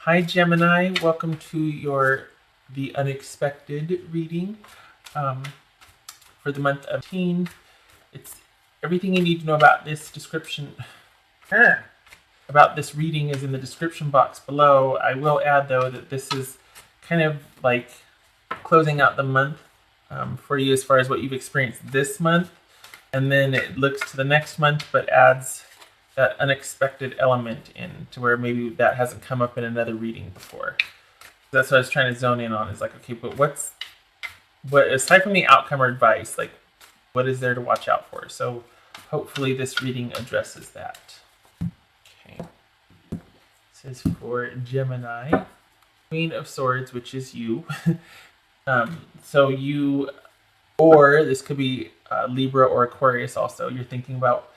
Hi Gemini, welcome to the unexpected reading for the month of teen. It's everything you need to know about this description. About this reading is in the description box below. I will add though that this is kind of like closing out the month for you as far as what you've experienced this month, and then it looks to the next month but adds that unexpected element in to where maybe that hasn't come up in another reading before. That's what I was trying to zone in on, is like, okay, but what aside from the outcome or advice, like what is there to watch out for? So hopefully this reading addresses that. Okay. It says for Gemini, Queen of Swords, which is you. So you, or this could be Libra or Aquarius also. You're thinking about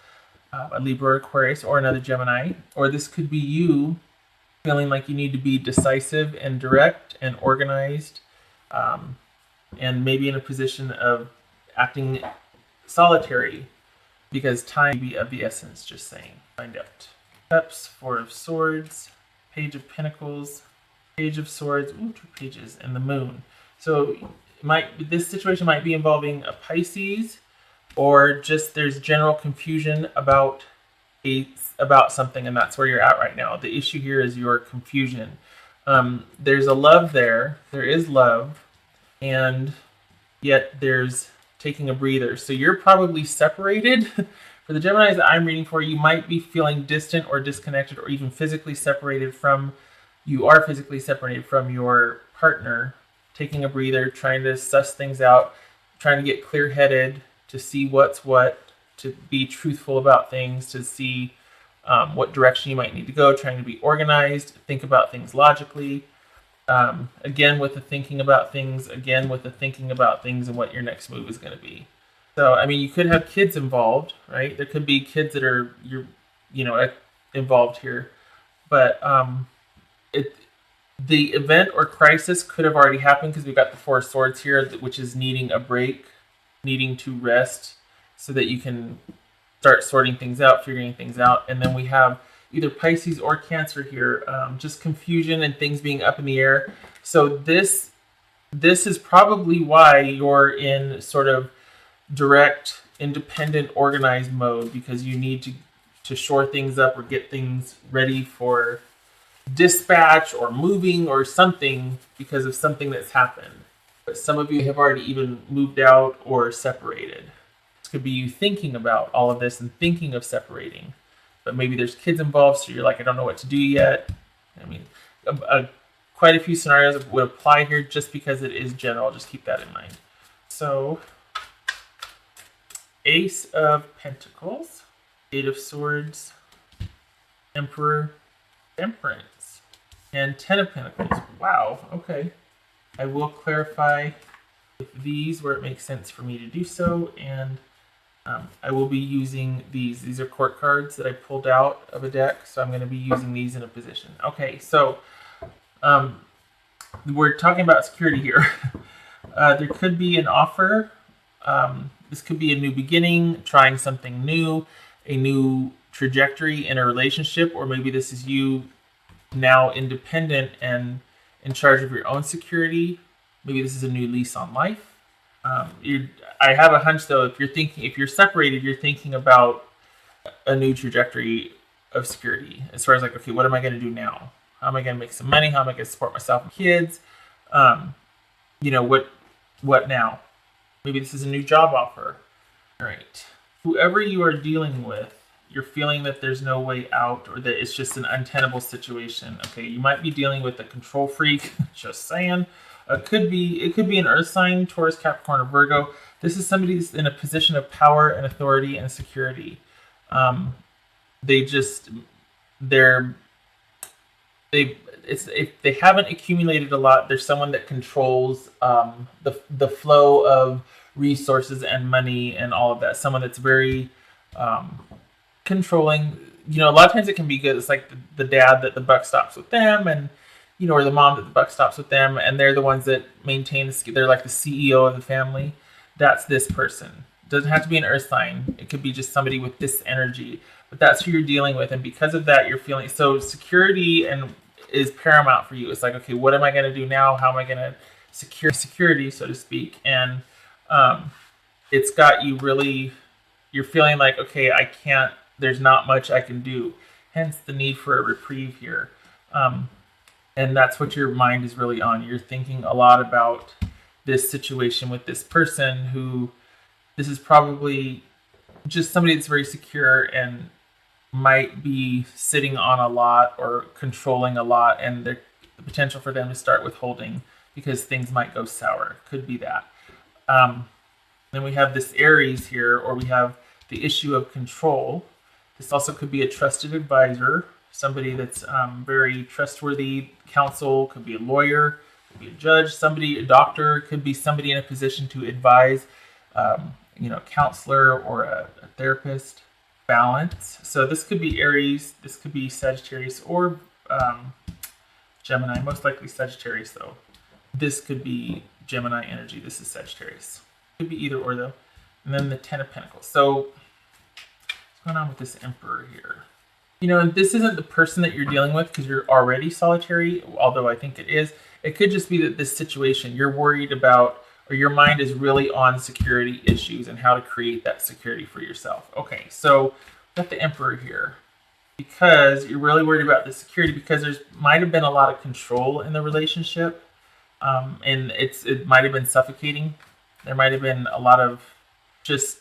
a Libra or Aquarius or another Gemini. Or this could be you feeling like you need to be decisive and direct and organized, and maybe in a position of acting solitary because time may be of the essence, just saying. Find out. Cups, Four of Swords, Page of Pentacles, Page of Swords, two pages, and the Moon. So this situation might be involving a Pisces, or just there's general confusion about something, and that's where you're at right now. The issue here is your confusion. There's a love there. There is love, and yet there's taking a breather. So you're probably separated. For the Geminis that I'm reading for, you might be feeling distant or disconnected, or even physically separated from. You are physically separated from your partner, taking a breather, trying to suss things out, trying to get clear-headed, to see what's what, to be truthful about things, to see what direction you might need to go, trying to be organized, think about things logically. Again, with the thinking about things, and what your next move is going to be. So, I mean, you could have kids involved, right? There could be kids that are involved here, but the event or crisis could have already happened because we've got the Four of Swords here, which is needing a break, needing to rest so that you can start sorting things out, figuring things out. And then we have either Pisces or Cancer here, just confusion and things being up in the air. So this is probably why you're in sort of direct, independent, organized mode, because you need to shore things up or get things ready for dispatch or moving or something because of something that's happened. But some of you have already even moved out or separated. This could be you thinking about all of this and thinking of separating. But maybe there's kids involved, so you're like, I don't know what to do yet. I mean, quite a few scenarios would apply here just because it is general. Just keep that in mind. So, Ace of Pentacles, Eight of Swords, Emperor, Temperance, and Ten of Pentacles. Wow, okay. I will clarify with these where it makes sense for me to do so, and I will be using these. These are court cards that I pulled out of a deck, so I'm going to be using these in a position. Okay, so we're talking about security here. There could be an offer. This could be a new beginning, trying something new, a new trajectory in a relationship, or maybe this is you now independent and in charge of your own security. Maybe this is a new lease on life. I have a hunch though, if you're separated, you're thinking about a new trajectory of security as far as like, okay, what am I going to do now? How am I going to make some money? How am I going to support myself and kids? What now? Maybe this is a new job offer. All right. Whoever you are dealing with, you're feeling that there's no way out, or that it's just an untenable situation. Okay, you might be dealing with a control freak. Just saying. It could be an Earth sign, Taurus, Capricorn, or Virgo. This is somebody that's in a position of power and authority and security. If they haven't accumulated a lot, there's someone that controls the flow of resources and money and all of that. Someone that's very controlling. A lot of times it can be good. It's like the dad that the buck stops with them, and or the mom that the buck stops with them, and they're the ones that maintain. They're like the CEO of the family. That's this person. It doesn't have to be an earth sign. It could be just somebody with this energy, but that's who you're dealing with, and because of that, you're feeling so security and is paramount for you. It's like, okay, what am I going to do now? How am I going to secure security, so to speak? And it's got you really, you're feeling like, okay, I can't, there's not much I can do. Hence the need for a reprieve here. And that's what your mind is really on. You're thinking a lot about this situation with this person who, this is probably just somebody that's very secure and might be sitting on a lot or controlling a lot, and the potential for them to start withholding because things might go sour. Could be that. Then we have this Aries here, or we have the issue of control. This also could be a trusted advisor, somebody that's very trustworthy. Counsel, could be a lawyer, could be a judge, somebody, a doctor, could be somebody in a position to advise, counselor or a therapist. Balance. So this could be Aries, this could be Sagittarius, or Gemini. Most likely Sagittarius, though. This could be Gemini energy. This is Sagittarius. Could be either or, though. And then the Ten of Pentacles. So what's going on with this Emperor here? And this isn't the person that you're dealing with because you're already solitary, although I think it is. It could just be that this situation you're worried about, or your mind is really on security issues and how to create that security for yourself. Okay, so we got the Emperor here because you're really worried about the security because there might have been a lot of control in the relationship, and it might have been suffocating. There might have been a lot of just,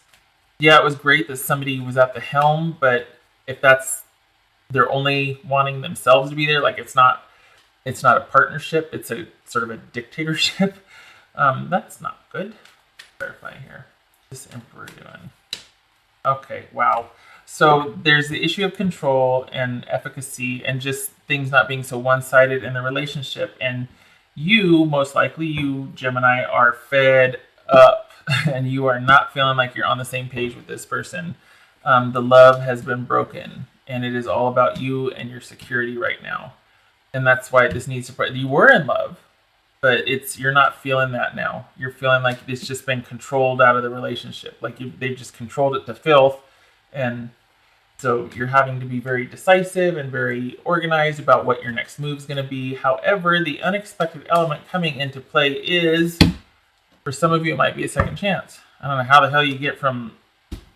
it was great that somebody was at the helm, but if they're only wanting themselves to be there, like it's not a partnership, it's a sort of a dictatorship. That's not good. Verify here. What's this Emperor doing? Okay, wow. So there's the issue of control and efficacy and just things not being so one-sided in the relationship. And you, most likely, you, Gemini, are fed up and you are not feeling like you're on the same page with this person. The love has been broken and it is all about you and your security right now. And that's why this needs to, you were in love, but you're not feeling that now. You're feeling like it's just been controlled out of the relationship. Like they've just controlled it to filth. And so you're having to be very decisive and very organized about what your next move is going to be. However, the unexpected element coming into play is, for some of you, it might be a second chance. I don't know how the hell you get from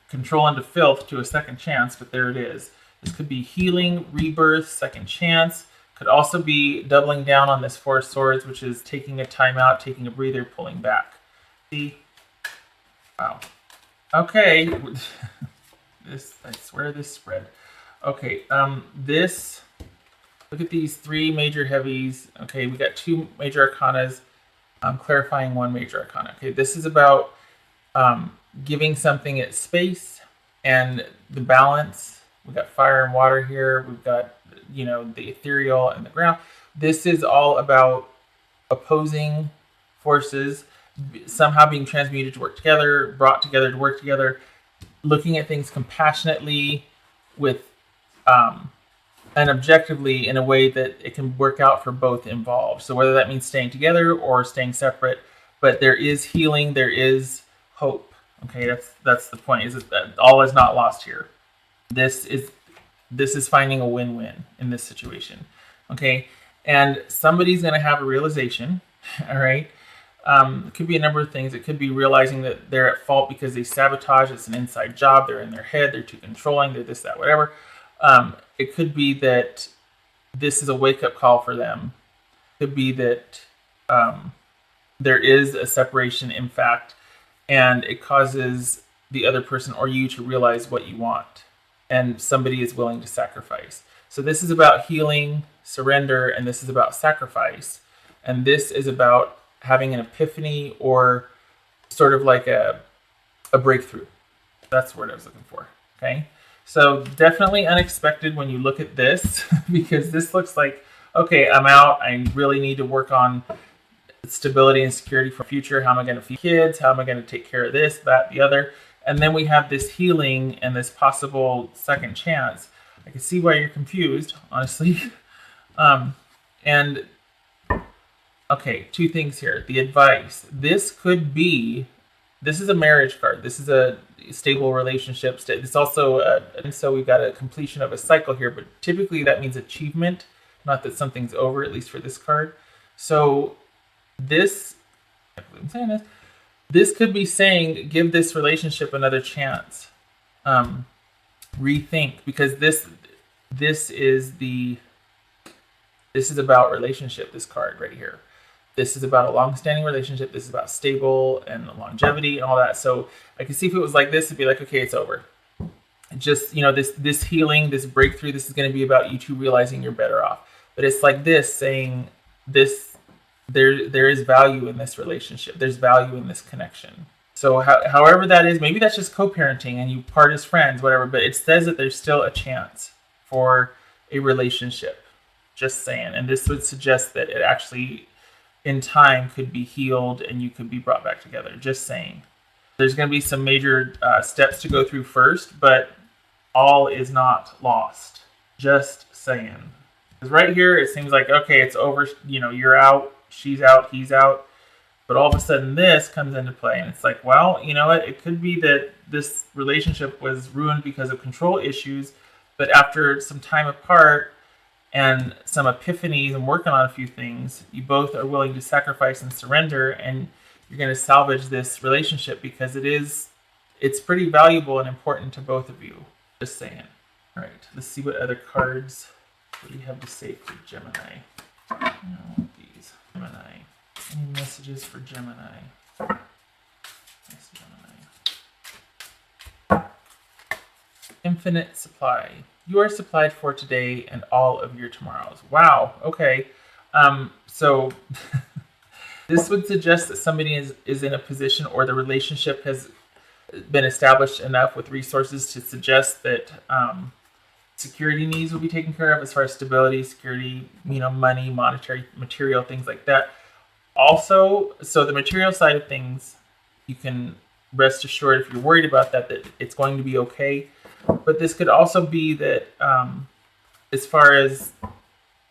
control into filth to a second chance, but there it is. This could be healing, rebirth, second chance. Could also be doubling down on this Four of Swords, which is taking a time out, taking a breather, pulling back. See? Wow. Okay. I swear this spread. Okay, look at these three major heavies. Okay, we got two major arcanas. I'm clarifying one major arcana. Okay, this is about giving something its space and the balance. We've got fire and water here. We've got, the ethereal and the ground. This is all about opposing forces somehow being transmuted to work together, brought together to work together, looking at things compassionately with and objectively in a way that it can work out for both involved. So whether that means staying together or staying separate, but there is healing, there is hope. Okay, that's the point, is that all is not lost here. This is finding a win-win in this situation. Okay, and somebody's going to have a realization. All right, it could be a number of things. It could be realizing that they're at fault because they sabotage. It's an inside job. They're in their head. They're too controlling. They're this, that, whatever. It could be that this is a wake-up call for them. It could be that there is a separation, in fact, and it causes the other person or you to realize what you want, and somebody is willing to sacrifice. So this is about healing, surrender, and this is about sacrifice. And this is about having an epiphany or sort of like a breakthrough. That's the word I was looking for. Okay. So definitely unexpected when you look at this, because this looks like, okay, I'm out. I really need to work on stability and security for future. How am I going to feed kids? How am I going to take care of this, that, the other? And then we have this healing and this possible second chance. I can see why you're confused, honestly. And okay, two things here. The advice. This is a marriage card. This is a stable relationship. It's also, and so we've got a completion of a cycle here, but typically that means achievement. not that something's over, at least for this card. So this, I'm saying this could be saying, give this relationship another chance. Rethink, because this is about relationship, this card right here. This is about a long-standing relationship. This is about stable and longevity and all that. So I can see if it was like this, it'd be like, okay, it's over. Just, this healing, this breakthrough, this is going to be about you two realizing you're better off. But it's like this, saying this, there is value in this relationship. There's value in this connection. So however that is, maybe that's just co-parenting and you part as friends, whatever. But it says that there's still a chance for a relationship. Just saying. And this would suggest that it actually, in time, could be healed and you could be brought back together. Just saying. There's going to be some major steps to go through first, but all is not lost. Just saying. Because right here, it seems like, okay, it's over. You're out, she's out, he's out. But all of a sudden, this comes into play. And it's like, well, you know what? It could be that this relationship was ruined because of control issues. But after some time apart and some epiphanies and working on a few things, you both are willing to sacrifice and surrender. And you're going to salvage this relationship because it's pretty valuable and important to both of you. Just saying. All right, let's see what other cards do we have to say for Gemini. These Gemini. Any messages for Gemini? Infinite supply. You are supplied for today and all of your tomorrows. Wow. Okay. So this would suggest that somebody is in a position, or the relationship has been established enough with resources to suggest that security needs will be taken care of, as far as stability, security, money, monetary, material, things like that. Also, so the material side of things, you can rest assured, if you're worried about that it's going to be okay. But this could also be that as far as,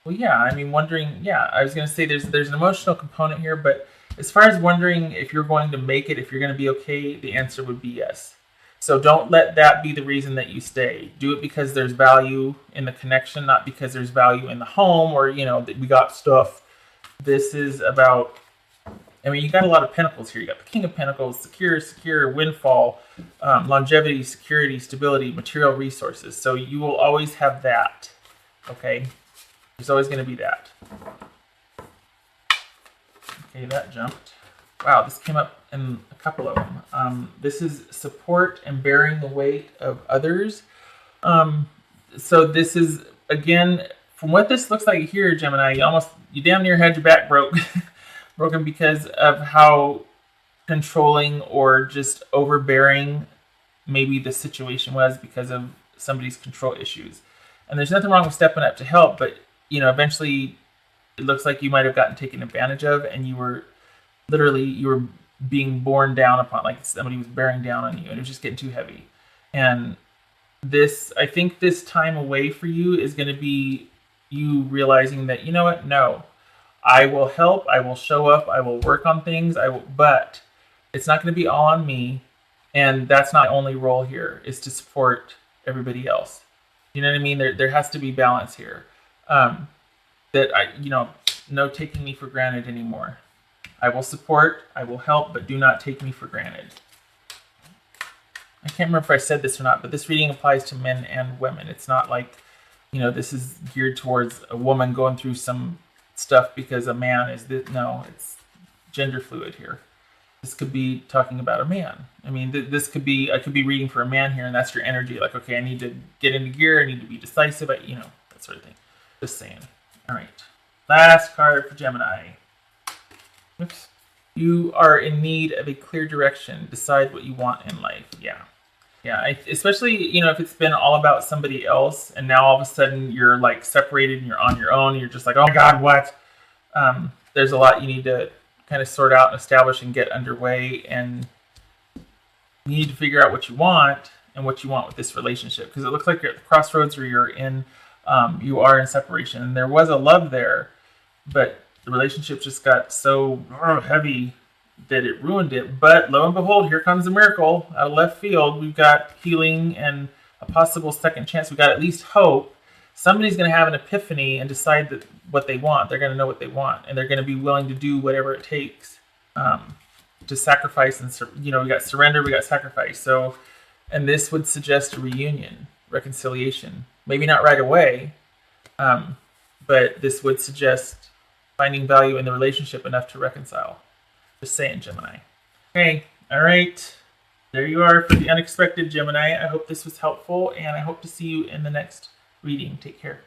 wondering, I was going to say there's an emotional component here, but as far as wondering if you're going to make it, if you're going to be okay, the answer would be yes. So don't let that be the reason that you stay. Do it because there's value in the connection, not because there's value in the home, or, that we got stuff. This is about, you got a lot of pentacles here. You got the King of Pentacles, secure, windfall, longevity, security, stability, material resources. So you will always have that, okay? There's always going to be that. Okay, that jumped. Wow, this came up in a couple of them. This is support and bearing the weight of others. So this is, again, from what this looks like here, Gemini, you damn near had your back broken because of how controlling or just overbearing maybe the situation was because of somebody's control issues. And there's nothing wrong with stepping up to help, but eventually it looks like you might have gotten taken advantage of, and you were being borne down upon, like somebody was bearing down on you, and it was just getting too heavy. And I think this time away for you is going to be you realizing that, you know what, no, I will help, I will show up, I will work on things, but it's not going to be all on me, and that's not my only role here, is to support everybody else. You know what I mean? There has to be balance here. No taking me for granted anymore. I will support, I will help, but do not take me for granted. I can't remember if I said this or not, but this reading applies to men and women. It's not like, this is geared towards a woman going through some stuff because a man is this. No, it's gender fluid here. This could be talking about a man. This could be, I could be reading for a man here, and that's your energy. Like, okay, I need to get into gear, I need to be decisive, that sort of thing. Just saying. All right. Last card for Gemini. Oops. You are in need of a clear direction. Decide what you want in life. Yeah. Especially, if it's been all about somebody else, and now all of a sudden you're like separated and you're on your own. And you're just like, oh my God, what? There's a lot you need to kind of sort out and establish and get underway, and you need to figure out what you want and what you want with this relationship, because it looks like you're at the crossroads where you are in separation, and there was a love there, but the relationship just got so heavy that it ruined it. But lo and behold, here comes a miracle out of left field. We've got healing and a possible second chance. We've got at least hope. somebody's going to have an epiphany and decide that what they want. They're going to know what they want, and they're going to be willing to do whatever it takes to sacrifice. And we got surrender, we got sacrifice. So, and this would suggest a reunion, reconciliation. Maybe not right away, but this would suggest finding value in the relationship enough to reconcile. Just saying, Gemini. Okay, all right. There you are for the unexpected, Gemini. I hope this was helpful, and I hope to see you in the next reading. Take care.